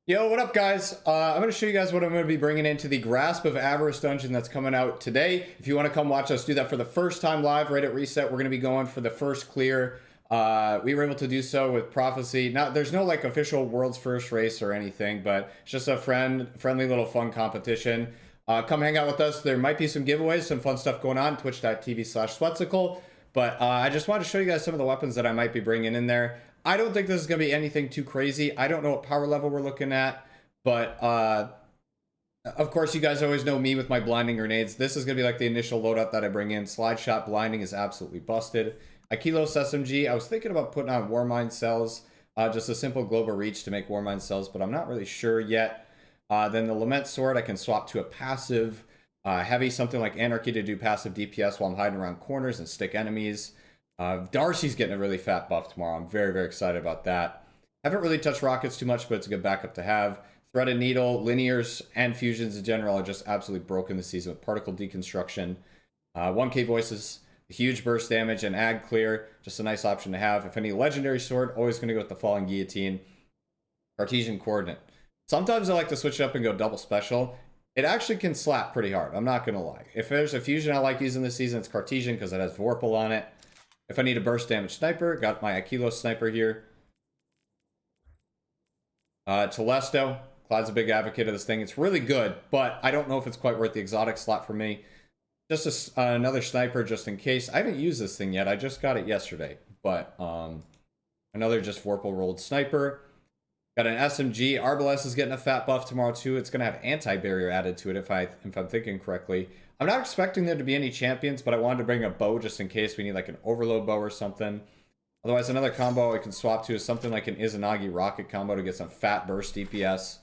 Yo, what up, guys? I'm going to show you guys what I'm going to be bringing into the Grasp of Avarice dungeon that's coming out today. If you want to come watch us do that for the first time live right at reset, we're going to be going for the first clear. We were able to do so with Prophecy. Now, there's no like official world's first race or anything, but it's just a friendly little fun competition. Come hang out with us. There might be some giveaways, some fun stuff going on, twitch.tv/Sweatcicle. But I just wanted to show you guys some of the weapons that I might be bringing in there. I don't think this is going to be anything too crazy. I don't know what power level we're looking at, but of course, you guys always know me with my blinding grenades. This is going to be like the initial loadout that I bring in. Slide shot blinding is absolutely busted. Akilos SMG, I was thinking about putting on Warmind cells, just a simple global reach to make Warmind cells, but I'm not really sure yet. Then the Lament Sword, I can swap to a passive heavy, something like Anarchy to do passive DPS while I'm hiding around corners and stick enemies. Darcy's getting a really fat buff tomorrow. I'm very, very excited about that. Haven't really touched rockets too much, but it's a good backup to have. Threaded Needle, Linears, and Fusions in general are just absolutely broken this season with Particle Deconstruction. 1k Voices, huge burst damage, and Ag Clear, just a nice option to have. If any Legendary Sword, always going to go with the Falling Guillotine. Cartesian Coordinate. Sometimes I like to switch up and go double special. It actually can slap pretty hard, I'm not going to lie. If there's a fusion I like using this season, it's Cartesian because it has Vorpal on it. If I need a burst damage sniper, got my Akilos sniper here. Telesto. Cloud's a big advocate of this thing. It's really good, but I don't know if it's quite worth the exotic slot for me. Just another sniper just in case. I haven't used this thing yet. I just got it yesterday. But another just Vorpal rolled sniper. Got an SMG. Arbalest is getting a fat buff tomorrow too. It's going to have anti-barrier added to it if I'm thinking correctly. I'm not expecting there to be any champions, but I wanted to bring a bow just in case we need like an overload bow or something. Otherwise, another combo I can swap to is something like an Izanagi rocket combo to get some fat burst DPS.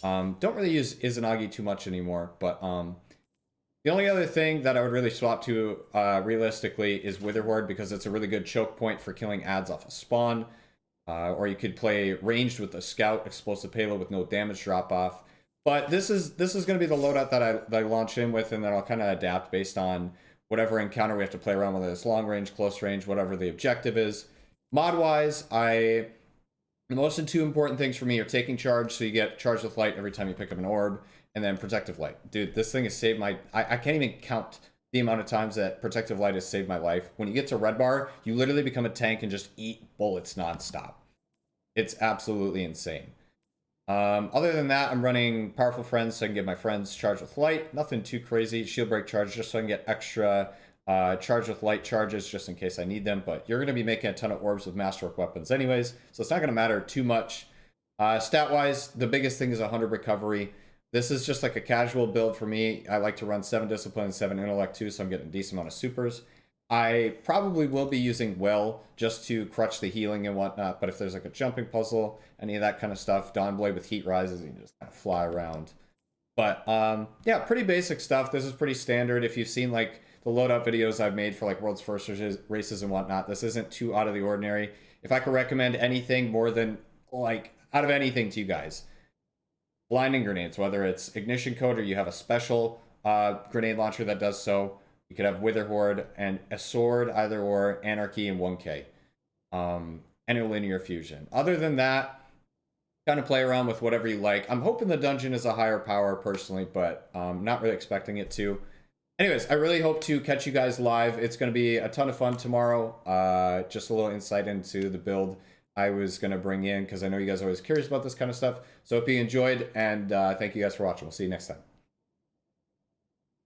Don't really use Izanagi too much anymore, but the only other thing that I would really swap to realistically is Witherhoard because it's a really good choke point for killing ads off a spawn. Or you could play ranged with a scout, explosive payload with no damage drop off. But this is going to be the loadout that I launch in with, and then I'll kind of adapt based on whatever encounter we have to play around, whether it's long range, close range, whatever the objective is. Mod wise, the most two important things for me are taking charge, so you get charged with light every time you pick up an orb, and then protective light. Dude, this thing has saved my. I can't even count the amount of times that protective light has saved my life. When you get to red bar, you literally become a tank and just eat bullets nonstop. It's absolutely insane. Other than that, I'm running Powerful Friends so I can get my friends charged with light. Nothing too crazy. Shield Break charge just so I can get extra charged with light charges just in case I need them. But you're going to be making a ton of orbs with Masterwork weapons anyways, so it's not going to matter too much. Stat-wise, the biggest thing is 100 recovery. This is just like a casual build for me. I like to run 7 Discipline and 7 Intellect too, so I'm getting a decent amount of supers. I probably will be using Will just to crutch the healing and whatnot, but if there's like a jumping puzzle, any of that kind of stuff, Dawnblade with heat rises, you can just kind of fly around. But yeah, pretty basic stuff. This is pretty standard. If you've seen like the loadout videos I've made for like World's First races and whatnot, this isn't too out of the ordinary. If I could recommend anything more than like out of anything to you guys, blinding grenades, whether it's ignition code or you have a special grenade launcher that does so. You could have Witherhoard and a sword, either or, Anarchy and 1k. And a linear fusion. Other than that, kind of play around with whatever you like. I'm hoping the dungeon is a higher power personally, but not really expecting it to. Anyways, I really hope to catch you guys live. It's going to be a ton of fun tomorrow. Just a little insight into the build I was going to bring in because I know you guys are always curious about this kind of stuff. So hope you enjoyed, and thank you guys for watching. We'll see you next time.